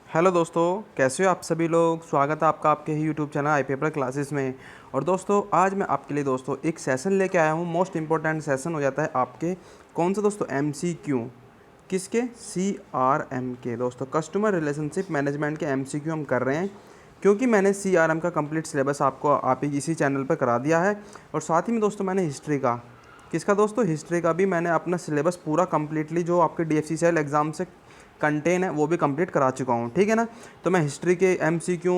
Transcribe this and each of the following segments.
Hello दोस्तों, कैसे हो आप सभी लोग। स्वागत है आपका आपके ही YouTube channel I paper classes में। और दोस्तों आज मैं आपके लिए दोस्तों एक सेशन लेके आया हूँ। मोस्ट इंपॉर्टेंट सेशन हो जाता है आपके कौन सा दोस्तों, एमसीक्यू। किसके? सीआरएम के दोस्तों, कस्टमर रिलेशनशिप मैनेजमेंट के एमसीक्यू हम कर रहे हैं। क्योंकि मैंने सीआरएम का कंप्लीट सिलेबस आपको आप ही इसी चैनल पर करा दिया है। और साथ ही में दोस्तों मैंने हिस्ट्री का, किसका दोस्तों, हिस्ट्री का भी मैंने अपना सिलेबस पूरा कम्प्लीटली जो आपके डीएफसीसीएल एग्ज़ाम से कंटेन है वो भी कंप्लीट करा चुका हूँ। ठीक है ना। तो मैं हिस्ट्री के एमसीक्यू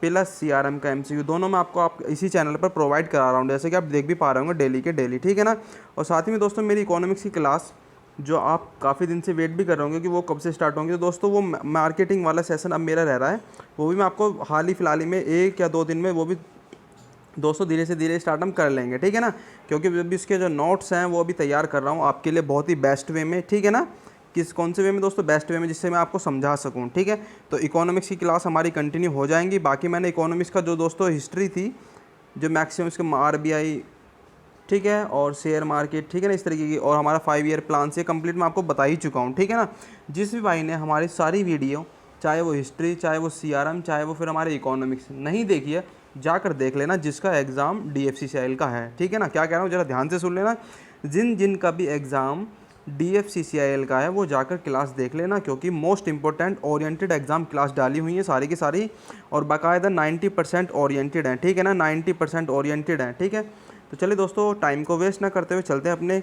प्लस सीआरएम का एमसीक्यू दोनों मैं आपको इसी चैनल पर प्रोवाइड करा रहा हूँ, जैसे कि आप देख भी पा रहे होंगे डेली के डेली। ठीक है ना। और साथ ही में दोस्तों मेरी इकोनॉमिक्स की क्लास जो आप काफ़ी दिन से वेट भी कर रहे होंगे कि वो कब से स्टार्ट होंगे, तो दोस्तों वो मार्केटिंग वाला सेशन अब मेरा रह रहा है। वो भी मैं आपको हाल ही फिलहाल ही में 1 या 2 दिन में वो भी दोस्तों धीरे से धीरे स्टार्ट हम कर लेंगे। ठीक है ना। क्योंकि अभी उसके जो नोट्स हैं वो अभी तैयार कर रहा हूँ आपके लिए बहुत ही बेस्ट वे में। ठीक है ना। कौन से वे में दोस्तों, बेस्ट वे में, जिससे मैं आपको समझा सकूं। ठीक है। तो इकोनॉमिक्स की क्लास हमारी कंटिन्यू हो जाएंगी। बाकी मैंने इकोनॉमिक्स का जो दोस्तों हिस्ट्री थी, जो मैक्सिमम इसके आरबीआई, ठीक है, और शेयर मार्केट, ठीक है ना, इस तरीके की, और हमारा 5 ईयर प्लान से कंप्लीट मैं आपको बता ही चुका हूँ। ठीक है ना। जिस भी भाई ने हमारी सारी वीडियो, चाहे वो हिस्ट्री, चाहे वो सीआरएम, चाहे वो फिर हमारे इकोनॉमिक्स नहीं देखी है, जाकर देख लेना, जिसका एग्ज़ाम डीएफसीसीआईएल का है। ठीक है ना। क्या कह रहा हूँ जरा ध्यान से सुन लेना। जिन जिन का भी एग्ज़ाम डीएफसीसीआईएल का है वो जाकर क्लास देख लेना, क्योंकि most important oriented exam class डाली हुई है सारी की सारी, और बाकायदा 90% ओरिएंटेड हैं। ठीक है ना। 90% ओरिएंटेड हैं। ठीक है। तो चलिए दोस्तों, टाइम को वेस्ट ना करते हुए चलते हैं अपने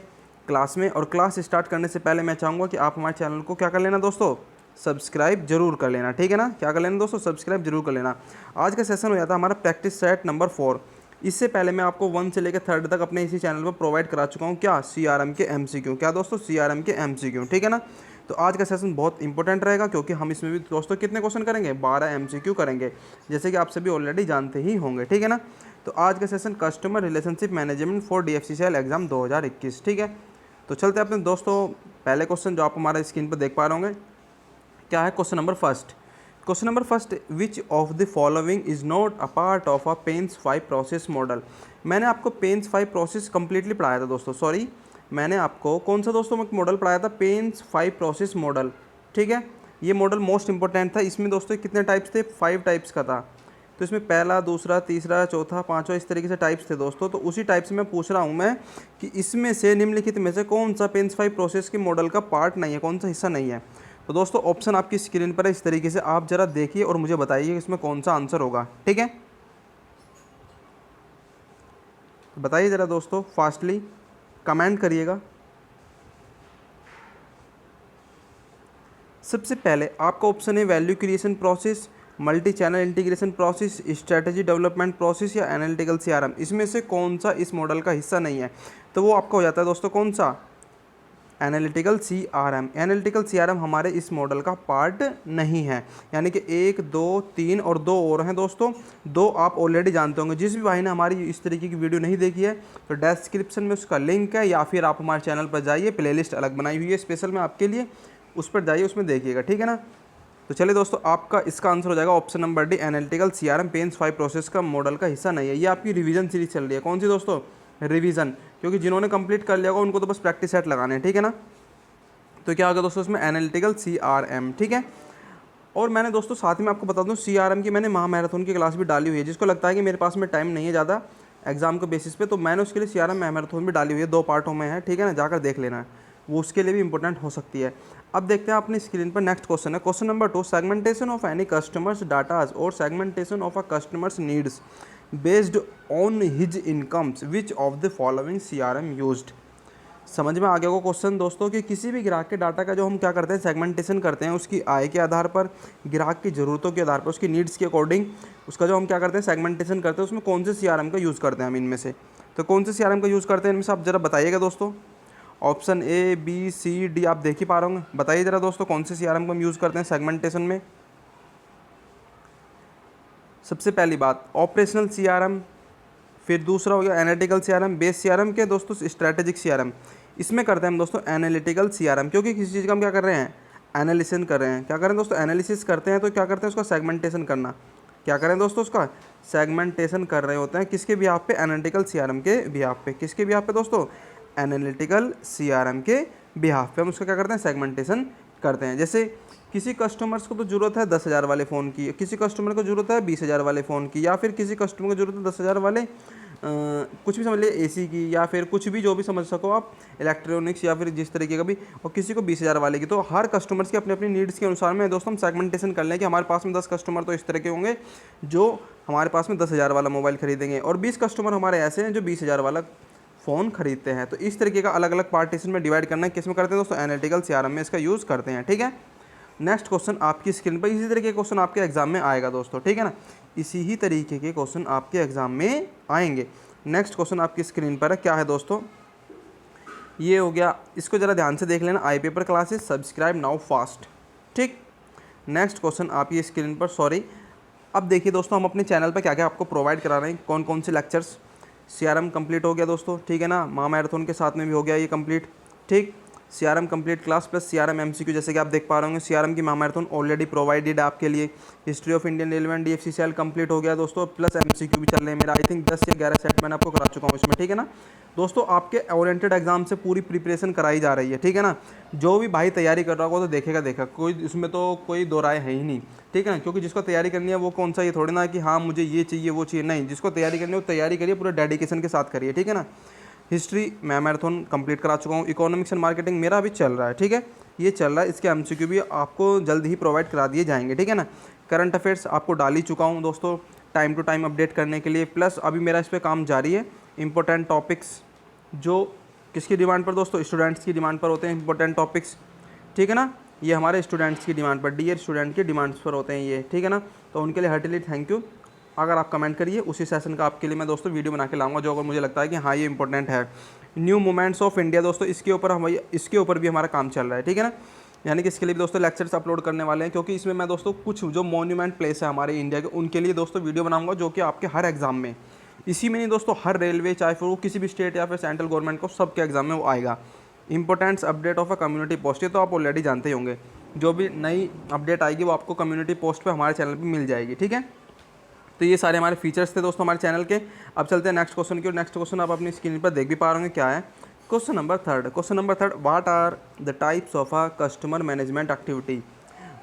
क्लास में। और क्लास स्टार्ट करने से पहले मैं चाहूँगा कि आप हमारे चैनल को क्या कर लेना दोस्तों, सब्सक्राइब जरूर कर लेना। ठीक है ना। क्या कर लेना दोस्तों, सब्सक्राइब जरूर कर लेना। आज का सेशन हो जाता है हमारा प्रैक्टिस सेट नंबर 4। इससे पहले मैं आपको 1 से लेकर 3rd तक अपने इसी चैनल पर प्रोवाइड करा चुका हूँ। क्या? सीआरएम के एमसीक्यू। क्या दोस्तों? सीआरएम के एमसीक्यू। ठीक है ना। तो आज का सेशन बहुत इंपॉर्टेंट रहेगा, क्योंकि हम इसमें भी दोस्तों कितने क्वेश्चन करेंगे, 12 एमसीक्यू करेंगे, जैसे कि आप सभी ऑलरेडी जानते ही होंगे। ठीक है ना। तो आज का session customer relationship management for DFCCL exam 2021। ठीक है। तो चलते हैं अपने दोस्तों पहले क्वेश्चन जो आप हमारे स्क्रीन पर देख पा रहे होंगे। क्या है question number first? Question number first, which of the following is not a part of a Payne's 5 process model. मैंने आपको पेन्स 5 प्रोसेस कंप्लीटली पढ़ाया था दोस्तों। सॉरी, मैंने आपको कौन सा दोस्तों मॉडल पढ़ाया था? Payne's 5 process model. ठीक है। ये मॉडल मोस्ट इंपॉर्टेंट था। इसमें दोस्तों कितने टाइप्स थे? 5 टाइप्स का था। तो इसमें पहला, दूसरा, तीसरा, चौथा, पांचवा, इस तरीके से टाइप्स थे दोस्तों। तो उसी टाइप से मैं पूछ रहा हूँ मैं कि इसमें से निम्नलिखित में से कौन सा पेन्स 5 प्रोसेस के मॉडल का पार्ट नहीं है, कौन सा हिस्सा नहीं है। तो दोस्तों ऑप्शन आपकी स्क्रीन पर है, इस तरीके से आप जरा देखिए और मुझे बताइए इसमें कौन सा आंसर होगा। ठीक है। बताइए ज़रा दोस्तों, फास्टली कमेंट करिएगा। सबसे पहले आपका ऑप्शन है value creation process, multi channel integration process, strategy development process या एनालिटिकल सीआरएम। इसमें से कौन सा इस मॉडल का हिस्सा नहीं है? तो वो आपका हो जाता है दोस्तों कौन सा? Analytical CRM. एनालिटिकल सीआरएम हमारे इस मॉडल का पार्ट नहीं है। यानी कि 1, 2, 3 और 2 और हैं दोस्तों। 2 आप ऑलरेडी जानते होंगे। जिस भी भाई ने हमारी इस तरीके की वीडियो नहीं देखी है तो डिस्क्रिप्शन में उसका लिंक है, या फिर आप हमारे चैनल पर जाइए, प्लेलिस्ट अलग बनाई हुई है स्पेशल में आपके लिए, उस पर जाइए, उसमें देखिएगा। ठीक है ना। तो चलिए दोस्तों, आपका इसका आंसर हो जाएगा option number D, analytical CRM Payne's 5 process का मॉडल का हिस्सा नहीं है। ये आपकी रिवीजन सीरीज चल रही है। कौन सी दोस्तों? रिवीजन। क्योंकि जिन्होंने कंप्लीट कर लिया होगा उनको तो बस प्रैक्टिस सेट लगाने हैं। ठीक है ना। तो क्या होगा दोस्तों इसमें? Analytical CRM. ठीक है। और मैंने दोस्तों साथ में आपको बता दूं, सीआरएम की मैंने महा मैराथन की क्लास भी डाली हुई है। जिसको लगता है कि मेरे पास में टाइम नहीं है ज़्यादा एग्जाम के बेसिस पे, तो मैंने उसके लिए सीआरएम मैराथन भी डाली हुई है, 2 पार्टों में है। ठीक है ना। जाकर देख लेना है, वो उसके लिए भी इंपॉर्टेंट हो सकती है। अब देखते हैं अपनी स्क्रीन पर नेक्स्ट क्वेश्चन है। Question number 2, segmentation of any customers datas और segmentation of a customers needs based on his incomes, which of the following CRM used. समझ में आ गया को क्वेश्चन दोस्तों कि किसी भी ग्राहक के डाटा का जो हम क्या करते हैं, सेगमेंटेशन करते हैं, उसकी आय के आधार पर, ग्राहक की ज़रूरतों के आधार पर, उसकी नीड्स के अकॉर्डिंग उसका जो हम क्या करते हैं, सेगमेंटेशन करते हैं, उसमें कौन से सीआरएम का यूज़ करते हैं हम इनमें से। तो कौन से सीआरएम का यूज़ करते हैं इनमें से आप जरा बताइएगा दोस्तों। Option A, B, C, D आप देख ही पा रहे होंगे। बताइए ज़रा दोस्तों कौन से सीआरएम को हम यूज़ करते हैं सेगमेंटेशन में। सबसे पहली बात ऑपरेशनल सीआरएम, फिर दूसरा हो गया एनालिटिकल सीआरएम, बेस सीआरएम के दोस्तों स्ट्रैटेजिक सीआरएम। इसमें करते हैं हम दोस्तों एनालिटिकल सीआरएम, क्योंकि किसी चीज़ का हम क्या कर रहे हैं, एनालिसिस कर रहे हैं। क्या करें दोस्तों, एनालिसिस करते हैं तो क्या करते हैं उसका सेगमेंटेशन करना। क्या करें दोस्तों, उसका सेगमेंटेशन कर रहे होते हैं, किसके बिहाफ पे? एनालिटिकल सीआरएम के बिहाफ पे। किसके बिहाफ पे दोस्तों? एनालिटिकल सीआरएम के बिहाफ पे हम उसका क्या करते हैं, सेगमेंटेशन करते हैं। जैसे किसी कस्टमर्स को तो ज़रूरत है 10,000 वाले फ़ोन की, किसी कस्टमर को ज़रूरत है 20,000 वाले फ़ोन की, या फिर किसी कस्टमर को ज़रूरत है 10,000 वाले कुछ भी समझ लीजिए एसी की, या फिर कुछ भी जो भी समझ सको आप, इलेक्ट्रॉनिक्स या फिर जिस तरीके का भी, और किसी को 20,000 वाले की। तो हर कस्टमर्स की अपनी अपनी नीड्स के अनुसार में दोस्तों हम सेगमेंटेशन कर लें कि हमारे पास में 10 कस्टमर तो इस तरह के होंगे जो हमारे पास में 10,000 वाला मोबाइल खरीदेंगे, और 20 कस्टमर हमारे ऐसे हैं जो 20,000 वाला फ़ोन खरीदते हैं। तो इस तरीके का अलग अलग पार्टीशन में डिवाइड करना किस में करते हैं दोस्तों, एनालिटिकल सीआरएम में इसका यूज़ करते हैं। ठीक है, नेक्स्ट क्वेश्चन आपकी स्क्रीन पर इसी तरीके के क्वेश्चन आपके एग्जाम में आएगा दोस्तों। ठीक है ना, इसी ही तरीके के क्वेश्चन आपके एग्जाम में आएंगे। नेक्स्ट क्वेश्चन आपकी स्क्रीन पर है, क्या है दोस्तों, ये हो गया, इसको ज़रा ध्यान से देख लेना, I paper classes subscribe now fast. ठीक, नेक्स्ट क्वेश्चन आपकी स्क्रीन पर, सॉरी, अब देखिए दोस्तों हम अपने चैनल पर क्या क्या आपको प्रोवाइड करा रहे हैं, कौन कौन से लेक्चर्स। सीआरएम कंप्लीट हो गया दोस्तों, ठीक है ना, महामैराथन के साथ में भी हो गया ये कंप्लीट। ठीक, CRM complete class plus CRM MCQ, जैसे कि आप देख पा रहे होंगे सीआरएम की महामैराथन ऑलरेडी प्रोवाइडेड है आपके लिए। History of Indian railway DFCCL complete हो गया दोस्तों, प्लस एमसीक्यू भी चल रहे हैं मेरा, आई थिंक 10 या 11 सेट मैंने आपको करा चुका हूँ इसमें। ठीक है ना दोस्तों, आपके ओरिएंटेड एग्जाम से पूरी प्रिपरेशन कराई जा रही है। ठीक है ना, जो भी भाई तैयारी कर रहा होगा तो देखेगा, कोई इसमें तो कोई दो राय है ही नहीं। ठीक है ना, क्योंकि जिसको तैयारी करनी है वो कौन सा ये थोड़ी ना कि हाँ मुझे ये चाहिए वो चाहिए, नहीं, जिसको तैयारी करनी है वो तैयारी करिए, पूरे डेडिकेशन के साथ करिए। ठीक है ना, हिस्ट्री मैं मैराथन कंप्लीट करा चुका हूँ, इकोनॉमिक्स एंड मार्केटिंग मेरा अभी चल रहा है। ठीक है, ये चल रहा है, इसके एमसीक्यू भी आपको जल्द ही प्रोवाइड करा दिए जाएंगे। ठीक है ना, करंट अफेयर्स आपको डाल ही चुका हूँ दोस्तों टाइम टू टाइम अपडेट करने के लिए, प्लस अभी मेरा इस पर काम जारी है। इंपॉर्टेंट टॉपिक्स जो किसकी डिमांड पर दोस्तों, स्टूडेंट्स की डिमांड पर होते हैं इंपॉर्टेंट टॉपिक्स। ठीक है ना, ये हमारे स्टूडेंट्स की डिमांड पर, डियर स्टूडेंट की डिमांड्स पर होते हैं ये। ठीक है ना, तो उनके लिए हार्टली थैंक यू। अगर आप कमेंट करिए उसी सेशन का आपके लिए मैं दोस्तों वीडियो बना के लाऊंगा, जो अगर मुझे लगता है कि हाँ ये इंपॉर्टेंट है। न्यू मूवमेंट्स ऑफ इंडिया दोस्तों, इसके ऊपर भी हमारा काम चल रहा है। ठीक है ना, यानी कि इसके लिए भी दोस्तों लेक्चर्स अपलोड करने वाले हैं, क्योंकि इसमें मैं दोस्तों कुछ जो मॉन्यूमेंट प्लेस है हमारे इंडिया के, उनके लिए दोस्तों वीडियो बनाऊंगा, जो कि आपके हर एग्जाम में, इसी में नहीं दोस्तों, हर रेलवे चाहे फिर वो किसी भी स्टेट या फिर सेंट्रल गवर्नमेंट को, सबके एग्जाम में वो आएगा। Importance update of a community post, ये तो आप ऑलरेडी जानते ही होंगे, जो भी नई अपडेट आएगी वो आपको कम्युनिटी पोस्ट पे हमारे चैनल पे मिल जाएगी। ठीक है, तो ये सारे हमारे फीचर्स थे दोस्तों हमारे चैनल के। अब चलते हैं नेक्स्ट क्वेश्चन की, और नेक्स्ट क्वेश्चन आप अपनी स्क्रीन पर देख भी पा रहे होंगे क्या है। Question number third, what are the types of a customer management activity.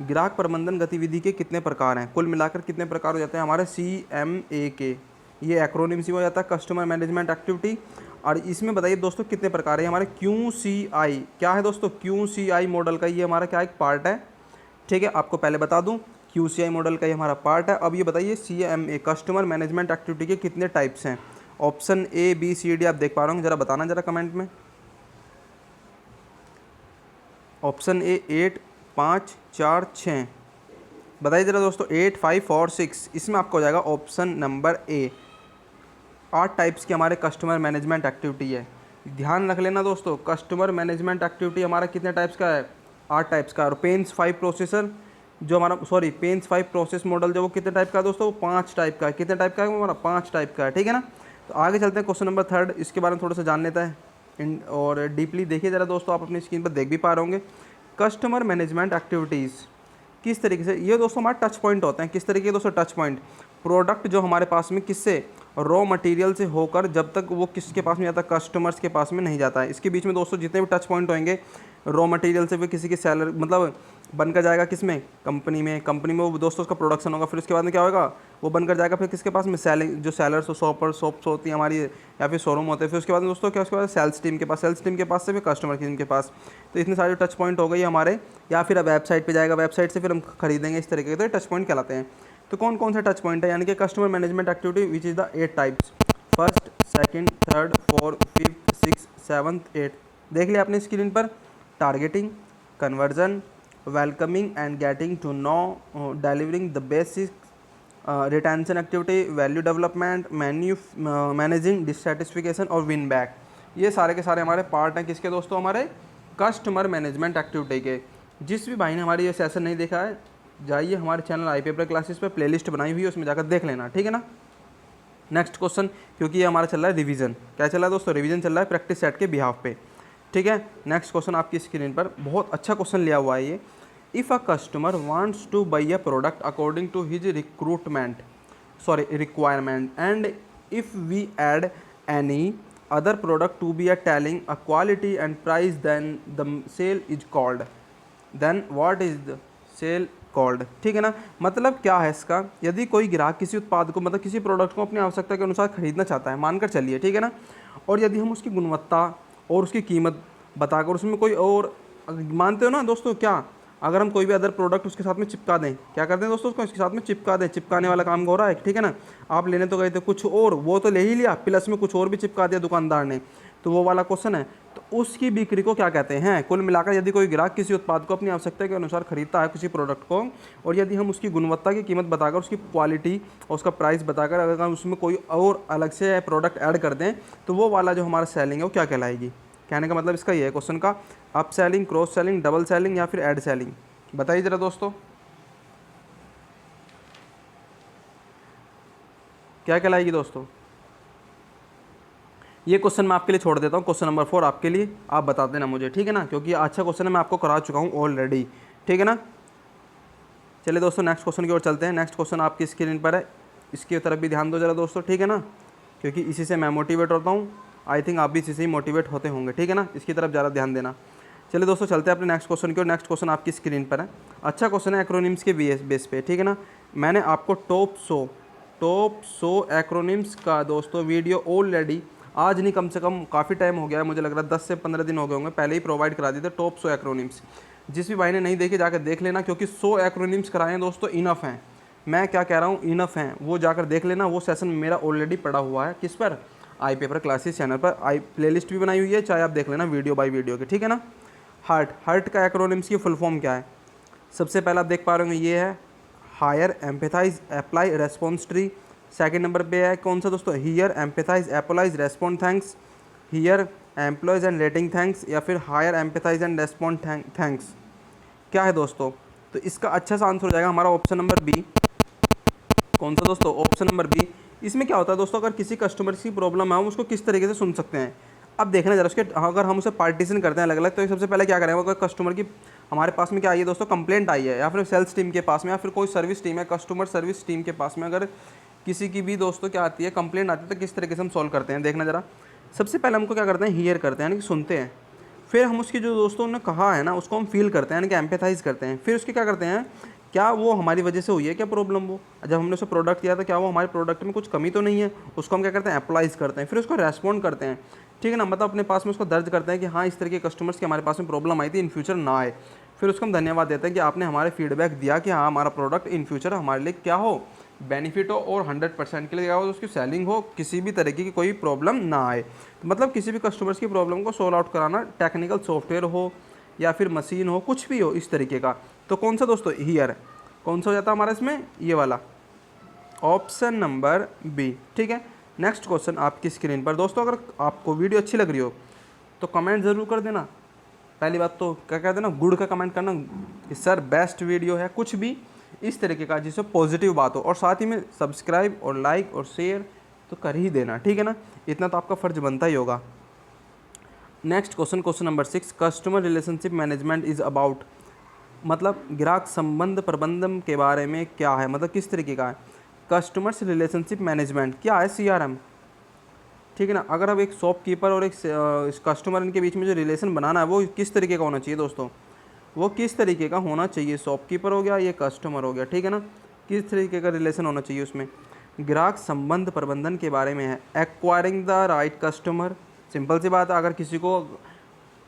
ग्राहक प्रबंधन गतिविधि के कितने प्रकार हैं, कुल मिलाकर कितने प्रकार हो जाते हैं हमारे CMA के, ये एक्रोनिम से हो जाता है कस्टमर मैनेजमेंट एक्टिविटी। और इसमें बताइए दोस्तों कितने प्रकार है हमारे QCI, क्या है दोस्तों QCI मॉडल का, ये हमारा क्या एक पार्ट है। ठीक है, आपको पहले बता दूं QCI मॉडल का ये हमारा पार्ट है। अब ये बताइए CMA कस्टमर मैनेजमेंट एक्टिविटी के कितने टाइप्स हैं। Option A B C D आप देख पा रहे होंगे, जरा बताना जरा कमेंट में। ऑप्शन A 8 5 4 6, बताइए जरा दोस्तों 8 5 4 6, इसमें आपको हो जाएगा ऑप्शन नंबर A। 8 टाइप्स की हमारे कस्टमर मैनेजमेंट एक्टिविटी है। ध्यान रख लेना दोस्तों, कस्टमर मैनेजमेंट एक्टिविटी हमारा कितने टाइप्स का है, 8 टाइप्स का। और पेन्स 5 प्रोसेसर जो हमारा, सॉरी पेन्स 5 प्रोसेस मॉडल जो वो कितने टाइप का है दोस्तों, वो 5 टाइप का है। कितने टाइप का है वो हमारा, 5 टाइप का है। ठीक है ना, तो आगे चलते हैं क्वेश्चन नंबर थर्ड, इसके बारे में थोड़ा सा जान लेता है और डीपली देखिए जरा दोस्तों, आप अपनी स्क्रीन पर देख भी पा रहे होंगे। कस्टमर मैनेजमेंट एक्टिविटीज़ किस तरीके से, ये दोस्तों हमारे टच पॉइंट होते हैं। किस तरीके के दोस्तों टच पॉइंट, प्रोडक्ट जो हमारे पास में किससे, रॉ मटेरियल से होकर जब तक वो किसके पास में जाता है, कस्टमर्स के पास में नहीं जाता है। इसके बीच में दोस्तों जितने भी टच पॉइंट होंगे, रॉ मटेरियल से फिर किसी की सैलर मतलब बनकर जाएगा किस में, कंपनी में वो दोस्तों उसका प्रोडक्शन होगा, फिर उसके बाद में क्या होगा, वो बनकर जाएगा फिर किसके पास में, सेलिंग जो सेलर्स शॉप्स होती हैं हमारी या फिर शोरूम होते हैं, फिर उसके बाद में दोस्तों क्या, उसके बाद सेल्स टीम के पास से फिर कस्टमर टीम के पास। तो इतने सारे टच पॉइंट हो गए हमारे, या फिर अब वेबसाइट पे जाएगा, वेबसाइट से फिर हम खरीदेंगे, इस तरीके के तो ये टच पॉइंट कहलाते हैं। तो कौन कौन से टच पॉइंट है, यानी कि customer management activity which is the 8 types, first second third fourth fifth six seventh eight, देख लिया आपने स्क्रीन पर। Targeting, conversion, welcoming and getting to know, delivering the basic, retention activity, value development, managing dissatisfaction और win back, ये सारे के सारे हमारे पार्ट हैं किसके दोस्तों, हमारे कस्टमर मैनेजमेंट एक्टिविटी के। जिस भी भाई ने हमारी ये सेशन नहीं देखा है, जाइए हमारे चैनल आई पेपर क्लासेस पे प्लेलिस्ट बनाई हुई है, उसमें जाकर देख लेना। ठीक है ना, नेक्स्ट क्वेश्चन, क्योंकि ये हमारा चल रहा है रिवीजन, क्या चल रहा है दोस्तों, रिवीजन चल रहा है प्रैक्टिस सेट के बिहाफ पे। ठीक है, नेक्स्ट क्वेश्चन आपकी स्क्रीन पर, बहुत अच्छा क्वेश्चन लिया हुआ है ये। If a customer wants to buy a product according to his requirement and if we add any other product to be a telling a quality and price then the sale is called, then what is the sale called, ठीक है ना। मतलब क्या है इसका, यदि कोई ग्राहक किसी उत्पाद को मतलब किसी प्रोडक्ट को अपनी आवश्यकता के अनुसार खरीदना चाहता है, मानकर चलिए, ठीक है ना, और यदि हम उसकी गुणवत्ता और उसकी कीमत बताकर उसमें कोई और, मानते हो ना दोस्तों, क्या अगर हम कोई भी अदर प्रोडक्ट उसके साथ में चिपका दें, क्या करते हैं दोस्तों, उसको इसके साथ में चिपका दें, चिपकाने वाला काम हो रहा है, ठीक है ना। आप लेने तो गए थे कुछ और, वो तो ले ही लिया, प्लस में कुछ और भी चिपका दिया दुकानदार ने, तो वो वाला क्वेश्चन है। तो उसकी बिक्री को क्या कहते हैं। कुल मिलाकर यदि कोई ग्राहक किसी उत्पाद को अपनी आवश्यकता के अनुसार खरीदता है किसी प्रोडक्ट को, और यदि हम उसकी गुणवत्ता की कीमत बताकर, उसकी क्वालिटी और उसका प्राइस बताकर अगर हम उसमें कोई और अलग से प्रोडक्ट ऐड कर दें, तो वो वाला जो हमारा सेलिंग है वो क्या कहलाएगी। कहने का मतलब इसका ये है क्वेश्चन का, up selling, cross selling, double selling या फिर ऐड सेलिंग, बताइए ज़रा दोस्तों क्या कहलाएगी दोस्तों। ये क्वेश्चन मैं आपके लिए छोड़ देता हूँ, क्वेश्चन नंबर 4 आपके लिए, आप बता देना मुझे, ठीक है ना, क्योंकि अच्छा क्वेश्चन है, मैं आपको करा चुका हूँ ऑलरेडी, ठीक है ना। चलिए दोस्तों नेक्स्ट क्वेश्चन की ओर चलते हैं। नेक्स्ट क्वेश्चन आपकी स्क्रीन पर है, इसकी तरफ भी ध्यान दो जरा दोस्तों, ठीक है ना, क्योंकि इसी से मैं मोटिवेट होता हूँ, आई थिंक आप भी इसी से ही मोटिवेट होते होंगे, ठीक है ना, इसकी तरफ ज़्यादा ध्यान देना। चलिए दोस्तों चलते हैं अपने नेक्स्ट क्वेश्चन की ओर। नेक्स्ट क्वेश्चन आपकी स्क्रीन पर है, अच्छा क्वेश्चन है एक्रोनिम्स के बेस पे, ठीक है ना। मैंने आपको टॉप 100 एक्रोनिम्स का दोस्तों वीडियो ऑलरेडी, आज नहीं कम से कम काफ़ी टाइम हो गया है, मुझे लग रहा है 10 से 15 दिन हो गए होंगे, पहले ही प्रोवाइड करा दिए थे टॉप 100 एक्रोनिम्स। जिस भी भाई ने नहीं देखे जाकर देख लेना, क्योंकि 100 एक्रोनिम्स कराए हैं दोस्तों, इनफ हैं, मैं क्या कह रहा हूँ, इनफ हैं, वो जाकर देख लेना। वो सेशन मेरा ऑलरेडी पड़ा हुआ है, किस पर, आई पेपर क्लासेस चैनल पर, आई प्लेलिस्ट भी बनाई हुई है, चाहे आप देख लेना वीडियो बाय वीडियो के, ठीक है ना। हर्ट का एक्रोनिम्स की फुल फॉर्म क्या है। सबसे पहला आप देख पा रहे होंगे, ये है hire, empathize, apply, response tree. Second number पे है कौन सा दोस्तों, hear, empathize, apologize, respond thanks, hear employees and rating thanks, या फिर hire, empathize and respond thanks. क्या है दोस्तों, तो इसका अच्छा सा आंसर हो जाएगा हमारा ऑप्शन नंबर बी। कौन सा दोस्तों, ऑप्शन नंबर बी। इसमें क्या होता है दोस्तों, अगर किसी कस्टमर की प्रॉब्लम है हम उसको किस तरीके से सुन सकते हैं। अब देखना जरा उसके, अगर हम उसे पार्टीशन करते हैं अलग अलग, तो सबसे पहले क्या करेंगे, अगर कस्टमर की हमारे पास में क्या आई है दोस्तों, कंप्लेंट आई है, या फिर सेल्स टीम के पास में, या फिर कोई सर्विस टीम है, कस्टमर सर्विस टीम के पास में, अगर किसी की भी दोस्तों क्या आती है, कंप्लेंट आती है, तो किस तरीके से हम सॉल्व करते हैं, देखना जरा। सबसे पहले हमको क्या करते हैं, हियर करते हैं, यानी कि सुनते हैं। फिर हम उसकी जो दोस्तों ने कहा है ना, उसको हम फील करते हैं, यानी कि एम्पैथाइज करते हैं। फिर उसके क्या करते हैं, क्या वो हमारी वजह से हुई है क्या प्रॉब्लम, वो जब हमने उसे प्रोडक्ट दिया था क्या वो हमारे प्रोडक्ट में कुछ कमी तो नहीं है, उसको हम क्या करते हैं, अप्लाइज करते हैं। फिर उसको रेस्पॉन्ड करते हैं, ठीक है ना, मतलब अपने पास में उसको दर्ज करते हैं कि हाँ इस तरह के कस्टमर्स की हमारे पास में प्रॉब्लम आई थी, इन फ्यूचर ना आए। फिर उसको हम धन्यवाद देते हैं कि आपने हमारे फीडबैक दिया कि हाँ हमारा प्रोडक्ट इन फ्यूचर हमारे लिए क्या हो, बेनिफिट हो, और 100% के लिए क्या हो, उसकी सेलिंग हो, किसी भी तरीके की कोई प्रॉब्लम ना आए। तो मतलब किसी भी कस्टमर्स की प्रॉब्लम को सॉल्व आउट कराना, टेक्निकल सॉफ्टवेयर हो या फिर मशीन हो, कुछ भी हो इस तरीके का। तो कौन सा दोस्तों, हियर, कौन सा हो जाता है हमारा इसमें, ये वाला, ऑप्शन नंबर बी, ठीक है। नेक्स्ट क्वेश्चन आपकी स्क्रीन पर दोस्तों, अगर आपको वीडियो अच्छी लग रही हो तो कमेंट ज़रूर कर देना। पहली बात तो क्या कहते हैं ना, गुड का कमेंट करना कि सर बेस्ट वीडियो है, कुछ भी इस तरीके का जिससे पॉजिटिव बात हो, और साथ ही में सब्सक्राइब और लाइक और शेयर तो कर ही देना, ठीक है ना, इतना तो आपका फ़र्ज बनता ही होगा। Next question, question number 6, customer relationship management is about, मतलब ग्राहक संबंध प्रबंधन के बारे में क्या है, मतलब किस तरीके का है। कस्टमर्स रिलेशनशिप मैनेजमेंट क्या है, CRM, ठीक है ना। अगर अब एक शॉपकीपर और एक कस्टमर इनके बीच में जो रिलेशन बनाना है वो किस तरीके का होना चाहिए दोस्तों, वो किस तरीके का होना चाहिए, शॉपकीपर हो गया, ये कस्टमर हो गया, ठीक है ना, किस तरीके का रिलेशन होना चाहिए उसमें। ग्राहक संबंध प्रबंधन के बारे में है, acquiring the right customer, simple सी बात है, अगर किसी को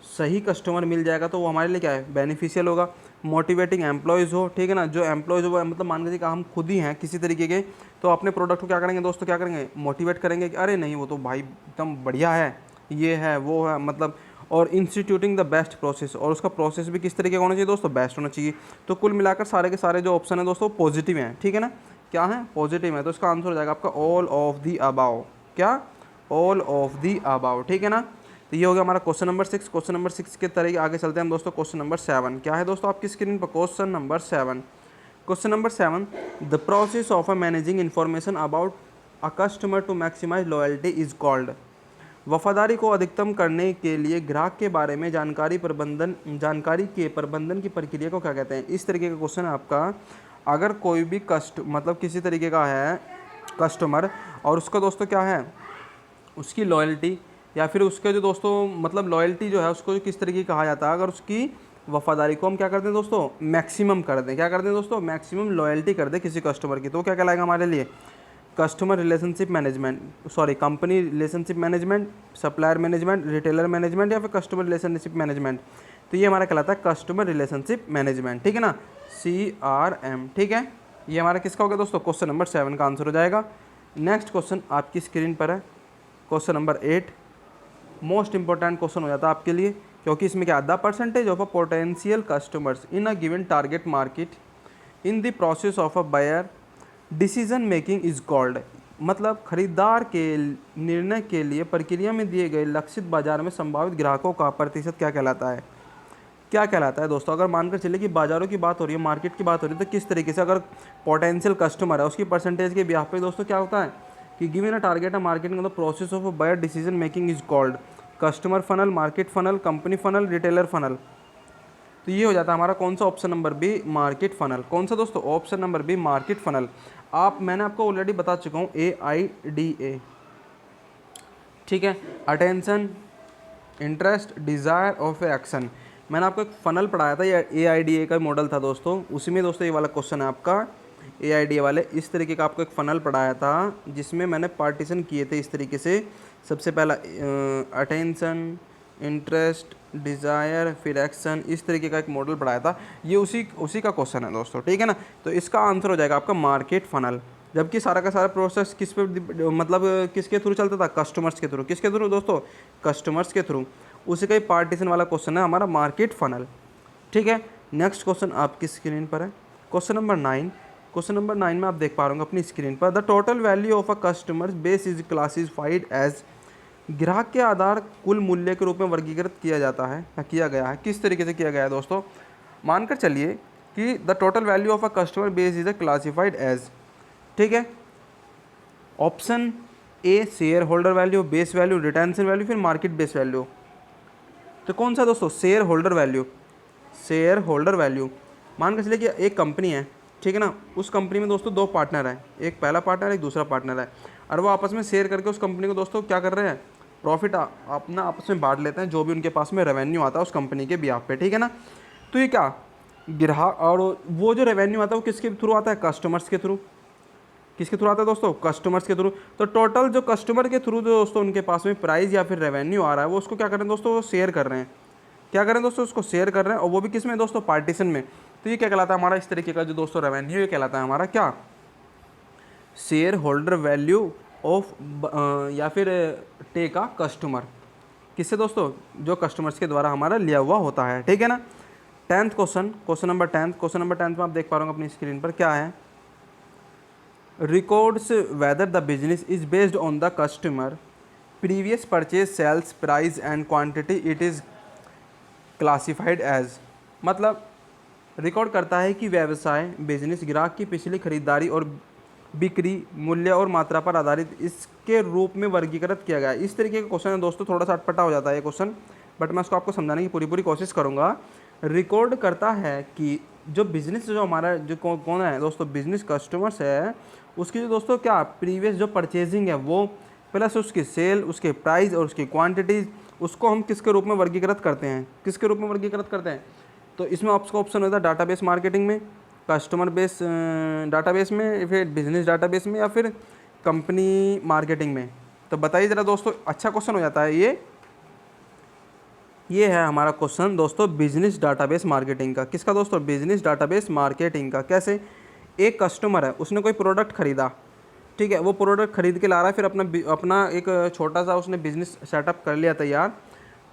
सही कस्टमर मिल जाएगा तो वो हमारे लिए क्या है, बेनिफिशियल होगा। मोटिवेटिंग एम्प्लॉयज़ हो, ठीक है ना, जो एम्प्लॉयज़ हो मतलब मान लीजिए कि हम खुद ही हैं किसी तरीके के, तो अपने प्रोडक्ट को क्या करेंगे दोस्तों, क्या करेंगे, मोटिवेट करेंगे कि अरे नहीं वो तो भाई एकदम बढ़िया है, ये है वो है, मतलब। और इंस्टीट्यूटिंग द बेस्ट प्रोसेस, और उसका प्रोसेस भी किस तरीके का होना चाहिए दोस्तों, बेस्ट होना चाहिए। तो कुल मिलाकर सारे के सारे जो ऑप्शन है दोस्तों पॉजिटिव हैं, ठीक है ना, क्या है, पॉजिटिव है। तो इसका आंसर हो जाएगा आपका ऑल ऑफ दी अबाव, क्या, ऑल ऑफ दी अबाव, ठीक है ना। तो ये हो गया हमारा क्वेश्चन नंबर 6। क्वेश्चन नंबर 6 के तरीके आगे चलते हैं हम दोस्तों, क्वेश्चन नंबर 7 क्या है दोस्तों आपकी स्क्रीन पर, question number 7। Question number 7, the process of managing information about a customer to maximise loyalty is called, वफादारी को अधिकतम करने के लिए ग्राहक के बारे में जानकारी के प्रबंधन की प्रक्रिया को क्या कहते हैं। इस तरीके का क्वेश्चन है आपका। अगर कोई भी मतलब किसी तरीके का है कस्टमर, और उसका दोस्तों क्या है, उसकी लॉयल्टी, या फिर उसके जो दोस्तों मतलब लॉयल्टी जो है उसको किस तरीके की कहा जाता है, अगर उसकी वफादारी को हम क्या करते हैं दोस्तों, मैक्सिमम कर दें। क्या करते हैं दोस्तों, मैक्सिमम लॉयल्टी कर दें किसी कस्टमर की, तो वो क्या कहलाएगा हमारे लिए, customer relationship management, sorry company relationship management, supplier management, retailer management या फिर कस्टमर रिलेशनशिप मैनेजमेंट। तो ये हमारा कहलाता है कस्टमर रिलेशनशिप मैनेजमेंट, ठीक है ना, CRM, ठीक है। ये हमारा किसका हो गया दोस्तों, क्वेश्चन नंबर 7 का आंसर हो जाएगा। नेक्स्ट क्वेश्चन आपकी स्क्रीन पर है, question number 8। Most important question हो जाता है आपके लिए, क्योंकि इसमें क्या, the percentage of a potential customers in a given target market in the process of a buyer decision making is called. मतलब खरीदार के निर्णय के लिए प्रक्रिया में दिए गए लक्षित बाजार में संभावित ग्राहकों का प्रतिशत क्या कहलाता है, क्या कहलाता है दोस्तों। अगर मानकर चलिए कि बाजारों की बात हो रही है, मार्केट की बात हो रही है, तो किस तरीके से अगर पोटेंशियल कस्टमर है उसकी परसेंटेज के ब्याह पे दोस्तों क्या होता है कि given a target a marketing the process of a buyer decision making is called customer funnel, market funnel, company funnel, retailer funnel. तो ये हो जाता है हमारा कौन सा, option number B, market funnel. कौन सा दोस्तों, option number B, market funnel. मैंने आपको ऑलरेडी बता चुका हूँ, AIDA, ठीक है, अटेंशन, इंटरेस्ट, डिज़ायर और फिर एक्शन। मैंने आपको एक फ़नल पढ़ाया था, ये AIDA का मॉडल था दोस्तों, उसी में दोस्तों ये वाला क्वेश्चन है आपका, AIDA वाले इस तरीके का आपको एक फ़नल पढ़ाया था, जिसमें मैंने पार्टीशन किए थे इस तरीके से। सबसे पहला अटेंशन, इंटरेस्ट, डिज़ायर, फिर एक्शन, इस तरीके का एक मॉडल पढ़ाया था। ये उसी का क्वेश्चन है दोस्तों, ठीक है ना। तो इसका आंसर हो जाएगा आपका मार्केट फ़नल। जबकि सारा का सारा प्रोसेस किस पे, मतलब किसके थ्रू चलता था, कस्टमर्स के थ्रू। किसके थ्रू दोस्तों, कस्टमर्स के थ्रू। उसी का ही पार्टीशन वाला क्वेश्चन है हमारा मार्केट फनल, ठीक है। नेक्स्ट क्वेश्चन आपकी स्क्रीन पर है, क्वेश्चन नंबर 9। क्वेश्चन नंबर 9 में आप देख पा रहे होंगे अपनी स्क्रीन पर, the total value of a customer base is classified as. ग्राहक के आधार कुल मूल्य के रूप में वर्गीकृत किया जाता है या किया गया है। किस तरीके से किया गया है दोस्तों, मानकर चलिए कि the total value of a customer base is classified as, ठीक है। Option A share holder value, base value, retention value, फिर मार्केट बेस वैल्यू। तो कौन सा दोस्तों, share holder value. Share holder value, मान के चलिए कि एक कंपनी है, ठीक है ना, उस कंपनी में दोस्तों 2 पार्टनर हैं, एक पहला पार्टनर एक दूसरा पार्टनर है, और वो आपस में शेयर करके उस कंपनी को दोस्तों क्या कर रहे हैं, प्रॉफिट अपना आपस में बांट लेते हैं, जो भी उनके पास में रेवेन्यू आता है उस कंपनी के बिहाफ पे, ठीक है ना। तो ये क्या, ग्राहक, और वो जो रेवेन्यू आता है वो किसके थ्रू आता है, कस्टमर्स के थ्रू। किसके थ्रू आता है दोस्तों, कस्टमर्स के थ्रू। तो टोटल जो कस्टमर के थ्रू जो दोस्तों उनके पास में प्राइस या फिर रेवेन्यू आ रहा है, वो उसको क्या कर रहे हैं दोस्तों, वो शेयर कर रहे हैं। क्या कर रहे हैं दोस्तों, उसको शेयर कर रहे हैं, और वो भी किस में दोस्तों, पार्टीशन में। तो ये क्या कहलाता है हमारा, इस तरीके का जो दोस्तों रेवेन्यू, ये कहलाता है हमारा क्या, शेयर होल्डर वैल्यू ऑफ, या फिर टेक का कस्टमर। किससे दोस्तों, जो कस्टमर्स के द्वारा हमारा लिया हुआ होता है, ठीक है ना। 10th क्वेश्चन, क्वेश्चन नंबर 10 में आप देख पा रहे हो अपनी स्क्रीन पर क्या है, records whether the business is based on the customer previous purchase sales price and quantity it is classified as। मतलब रिकॉर्ड करता है कि व्यवसाय बिजनेस ग्राहक की पिछली खरीदारी और बिक्री मूल्य और मात्रा पर आधारित इसके रूप में वर्गीकृत किया गया है। इस तरीके का क्वेश्चन है दोस्तों, थोड़ा सा अटपटा हो जाता है ये क्वेश्चन, बट मैं उसको आपको समझाने की पूरी कोशिश करूँगा। रिकॉर्ड करता है कि जो बिज़नेस, जो हमारा जो कौन है दोस्तों, बिजनेस कस्टमर्स है, उसकी जो दोस्तों क्या प्रीवियस जो परचेजिंग है वो, प्लस उसकी सेल, उसके प्राइस और उसकी क्वांटिटीज़, उसको हम किसके रूप में वर्गीकृत करते हैं, किसके रूप में वर्गीकृत करते हैं। तो इसमें आपका ऑप्शन होता है डाटाबेस मार्केटिंग में, कस्टमर बेस डाटाबेस में, फिर बिजनेस डाटाबेस में, या फिर कंपनी मार्केटिंग में। तो बताइए ज़रा दोस्तों, अच्छा क्वेश्चन हो जाता है ये है हमारा क्वेश्चन दोस्तों, बिजनेस डाटाबेस मार्केटिंग का। किसका दोस्तों, बिजनेस डाटाबेस मार्केटिंग का। कैसे, एक कस्टमर है, उसने कोई प्रोडक्ट खरीदा, ठीक है, वो प्रोडक्ट खरीद के ला रहा है, फिर अपना एक छोटा सा उसने बिजनेस सेटअप कर लिया तैयार।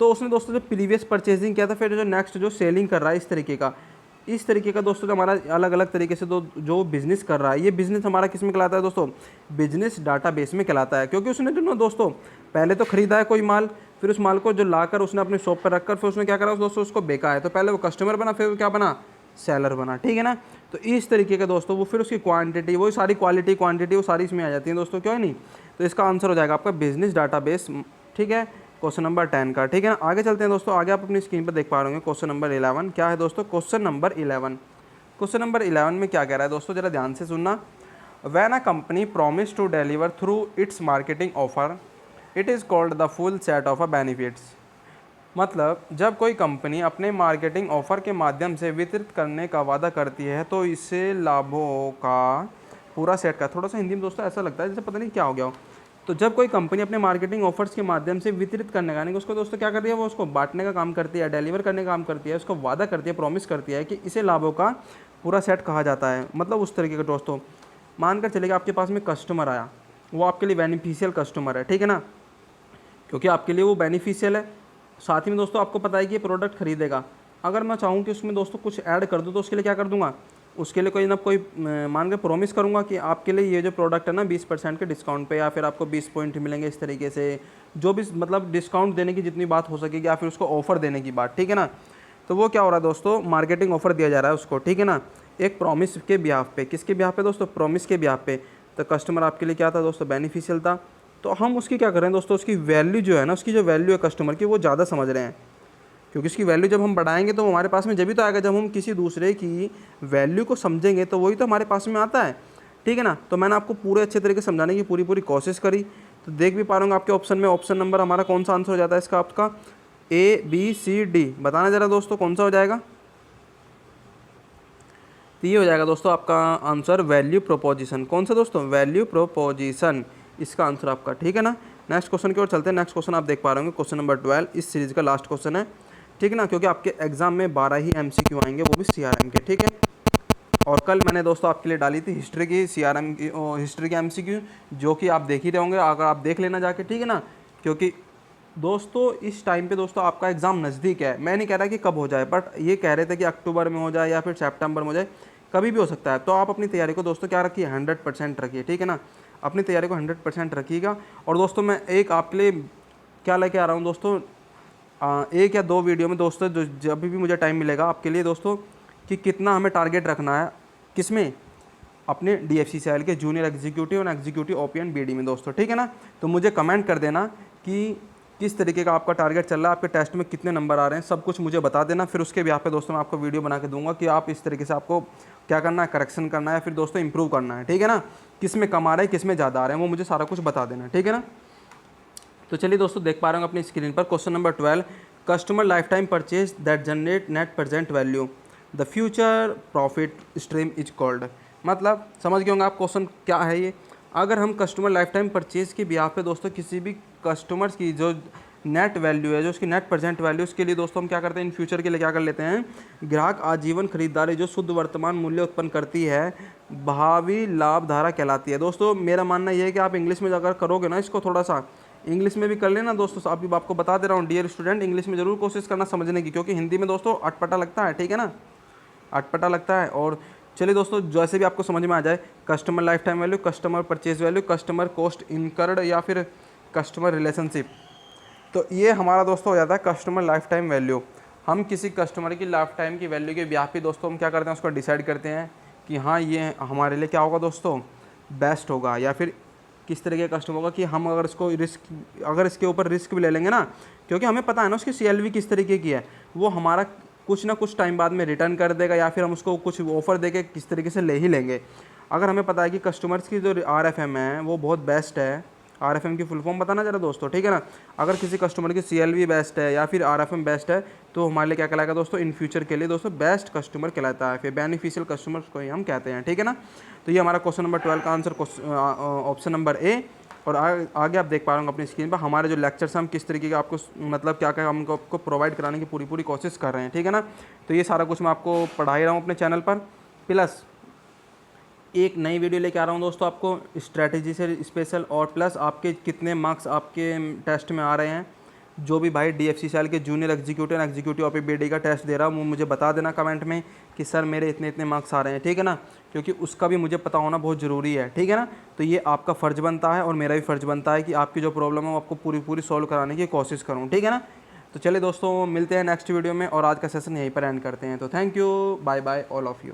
तो उसने दोस्तों जो प्रीवियस परचेजिंग किया था, फिर जो नेक्स्ट जो सेलिंग कर रहा है, इस तरीके का दोस्तों जो हमारा अलग अलग तरीके से जो बिज़नेस कर रहा है, ये बिज़नेस हमारा किस में कहलाता है दोस्तों, बिजनेस डाटाबेस में कहलाता है। क्योंकि उसने जो दोस्तों पहले तो ख़रीदा है कोई माल, फिर उस माल को जो लाकर उसने अपने शॉप पर रखकर फिर उसने क्या करा दोस्तों, उसको बेचा है। तो पहले वो कस्टमर बना, फिर वो क्या बना, सेलर बना, ठीक है ना। तो इस तरीके का दोस्तों वो फिर उसकी क्वांटिटी, वही सारी क्वांटिटी वो सारी इसमें आ जाती है दोस्तों, क्यों नहीं। तो इसका आंसर हो जाएगा आपका बिजनेस डाटाबेस, ठीक है, क्वेश्चन नंबर 10 का, ठीक है ना। आगे चलते हैं दोस्तों, आगे आप अपनी स्क्रीन पर देख पा रहे होंगे क्वेश्चन नंबर 11 क्या है दोस्तों, क्वेश्चन नंबर 11 में क्या कह रहा है दोस्तों, जरा ध्यान से सुनना। When a company promise to deliver through its marketing offer it is called the full set of a benefits. मतलब जब कोई कंपनी अपने मार्केटिंग ऑफर के माध्यम से वितरित करने का वादा करती है तो इससे लाभों का पूरा सेट का, थोड़ा सा हिंदी में दोस्तों ऐसा लगता है जैसे पता नहीं क्या हो गया हो। तो जब कोई कंपनी अपने मार्केटिंग ऑफर्स के माध्यम से वितरित करने का, यानी कि उसको दोस्तों क्या करती है, वो उसको बांटने का काम करती है, डिलीवर करने का काम करती है, उसको वादा करती है, प्रॉमिस करती है कि इसे लाभों का पूरा सेट कहा जाता है। मतलब उस तरीके का दोस्तों, मानकर चलेगा आपके पास में कस्टमर आया, वो आपके लिए बेनिफिशियल कस्टमर है, ठीक है ना, क्योंकि आपके लिए वो बेनिफिशियल है। साथ ही में दोस्तों आपको पता है कि ये प्रोडक्ट खरीदेगा। अगर मैं चाहूँ कि उसमें दोस्तों कुछ ऐड कर दूँ तो उसके लिए क्या कर दूँगा, उसके लिए कोई ना कोई मान के प्रॉमिस करूँगा कि आपके लिए ये जो प्रोडक्ट है ना 20% के डिस्काउंट पे, या फिर आपको 20 पॉइंट मिलेंगे, इस तरीके से जो भी मतलब डिस्काउंट देने की जितनी बात हो सकेगी, या फिर उसको ऑफ़र देने की बात, ठीक है ना। तो वो क्या हो रहा है दोस्तों, मार्केटिंग ऑफर दिया जा रहा है उसको, ठीक है ना, एक प्रॉमिस के बिहाफ पे। किसके बिहाफ पे दोस्तों, प्रॉमिस के बिहाफ पे। तो कस्टमर आपके लिए क्या था दोस्तों, बेनिफिशियल था। तो हम उसकी क्या कर रहे हैं दोस्तों, उसकी वैल्यू जो है ना, उसकी जो वैल्यू है कस्टमर की, वो ज़्यादा समझ रहे हैं। क्योंकि इसकी वैल्यू जब हम बढ़ाएंगे तो हमारे पास में जब भी तो आएगा, जब हम किसी दूसरे की वैल्यू को समझेंगे तो वही तो हमारे पास में आता है, ठीक है ना। तो मैंने आपको पूरे अच्छे तरीके से समझाने की पूरी कोशिश करी। तो देख भी पा रहा हूँ आपके ऑप्शन में, ऑप्शन नंबर हमारा कौन सा आंसर हो जाता है इसका, आपका ABCD। बताना ज़रा दोस्तों कौन सा हो जाएगा। तो ये हो जाएगा दोस्तों आपका आंसर वैल्यू प्रोपोजिशन। कौन सा दोस्तों, वैल्यू प्रोपोजिशन, इसका आंसर आपका, ठीक है ना। नेक्स्ट क्वेश्चन की ओर चलते हैं। नेक्स्ट क्वेश्चन आप देख पा रहे होंगे, क्वेश्चन नंबर 12 इस सीरीज़ का लास्ट क्वेश्चन है, ठीक है ना, क्योंकि आपके एग्जाम में 12 ही MCQ आएंगे, वो भी CRM के, ठीक है। और कल मैंने दोस्तों आपके लिए डाली थी हिस्ट्री की CRM की, हिस्ट्री के MCQ, जो कि आप देख ही रहे होंगे, अगर आप देख लेना जाके, ठीक है ना। क्योंकि दोस्तों इस टाइम पे दोस्तों आपका एग्ज़ाम नज़दीक है। मैं नहीं कह रहा कि कब हो जाए, बट ये कह रहे थे कि अक्टूबर में हो जाए या फिर सितंबर में हो जाए, कभी भी हो सकता है। तो आप अपनी तैयारी को दोस्तों क्या रखिए, 100% रखिए, ठीक है ना। अपनी तैयारी को 100% रखिएगा। और दोस्तों मैं एक आपके लिए क्या लेके आ रहा हूँ दोस्तों, एक या दो वीडियो में दोस्तों, जो जब भी मुझे टाइम मिलेगा आपके लिए दोस्तों, कि कितना हमें टारगेट रखना है, किसमें, अपने DFCCIL के जूनियर एग्जीक्यूटिव और एग्जीक्यूटिव OPN BD में दोस्तों, ठीक है ना। तो मुझे कमेंट कर देना कि किस तरीके का आपका टारगेट चल रहा है, आपके टेस्ट में कितने नंबर आ रहे हैं, सब कुछ मुझे बता देना। फिर उसके ब्याह पे दोस्तों मैं आपको वीडियो बना के दूंगा कि आप इस तरीके से आपको क्या करना है, करेक्शन करना है, फिर दोस्तों इंप्रूव करना है, ठीक है ना। किस में कम आ रहे हैं, किस में ज़्यादा आ रहे हैं, वो मुझे सारा कुछ बता देना, ठीक है ना। तो चलिए दोस्तों देख पा रहे हो अपनी स्क्रीन पर question number 12, customer life time purchase that generate net present value, the future profit stream is called. मतलब समझ गए होंगे आप क्वेश्चन क्या है ये। अगर हम कस्टमर लाइफ टाइम परचेज के ब्याह पे दोस्तों किसी भी कस्टमर्स की जो नेट वैल्यू है, जो उसकी नेट प्रेजेंट वैल्यू, उसके लिए दोस्तों हम क्या करते हैं, इन फ्यूचर के लिए क्या कर लेते हैं, ग्राहक आजीवन खरीदारी जो शुद्ध वर्तमान मूल्य उत्पन्न करती है, भावी लाभ धारा कहलाती है। दोस्तों मेरा मानना यह है कि आप इंग्लिश में अगर करोगे ना, इसको थोड़ा सा इंग्लिश में भी कर लेना दोस्तों। अभी आपको बता दे रहा हूँ डियर स्टूडेंट, इंग्लिश में ज़रूर कोशिश करना समझने की, क्योंकि हिंदी में दोस्तों अटपटा लगता है, ठीक है ना, अटपटा लगता है। और चलिए दोस्तों जैसे भी आपको समझ में आ जाए, customer life time value, customer purchase value, customer cost incurred, या फिर कस्टमर रिलेशनशिप, तो ये हमारा दोस्तों हो जाता है कस्टमर लाइफ टाइम वैल्यू। हम किसी कस्टमर की लाइफ टाइम की वैल्यू के ब्याह पे दोस्तों हम क्या करते हैं, उसको डिसाइड करते हैं कि हाँ ये हमारे लिए क्या होगा दोस्तों, बेस्ट होगा, या फिर किस तरह का कस्टमर होगा कि हम अगर इसको अगर इसके ऊपर रिस्क भी ले लेंगे ना, क्योंकि हमें पता है ना उसकी CLV किस तरीके की है, वो हमारा कुछ ना कुछ टाइम बाद में रिटर्न कर देगा, या फिर हम उसको कुछ ऑफर दे के किस तरीके से ले ही लेंगे। अगर हमें पता है कि कस्टमर्स की जो RFM है वो बहुत बेस्ट है, RFM की फुल फॉर्म बताना जरा दोस्तों, ठीक है ना। अगर किसी कस्टमर की CLV बेस्ट है या फिर RFM बेस्ट है, तो हमारे लिए क्या कहलाएगा दोस्तों, इन फ्यूचर के लिए दोस्तों बेस्ट कस्टमर कहलाता है, फिर बेनिफिशियल कस्टमर्स को ही हम कहते हैं, ठीक है ना। तो ये हमारा क्वेश्चन नंबर 12 का आंसर ऑप्शन नंबर A। और आगे आप देख पा रहे होंगे अपनी स्क्रीन पर हमारे जो लेक्चर्स हम किस तरीके का आपको मतलब क्या क्या हमको आपको प्रोवाइड कराने की पूरी कोशिश कर रहे हैं, ठीक है ना। तो ये सारा कुछ मैं आपको पढ़ा ही रहा हूँ अपने चैनल पर, प्लस एक नई वीडियो लेके आ रहा हूँ दोस्तों आपको स्ट्रैटेजी से स्पेशल, और प्लस आपके कितने मार्क्स आपके टेस्ट में आ रहे हैं। जो भी भाई DFCCIL के junior executive and executive OPN BD का टेस्ट दे रहा हूँ, वो मुझे बता देना कमेंट में कि सर मेरे इतने इतने मार्क्स आ रहे हैं, ठीक है ना, क्योंकि उसका भी मुझे पता होना बहुत ज़रूरी है, ठीक है ना। तो ये आपका फ़र्ज़ बनता है और मेरा भी फ़र्ज़ बनता है कि आपकी जो प्रॉब्लम है वो आपको पूरी सॉल्व कराने की कोशिश करूँ, ठीक है ना। तो चलिए दोस्तों मिलते हैं नेक्स्ट वीडियो में, और आज का सेशन यहीं पर एंड करते हैं। तो thank you, bye bye all of you.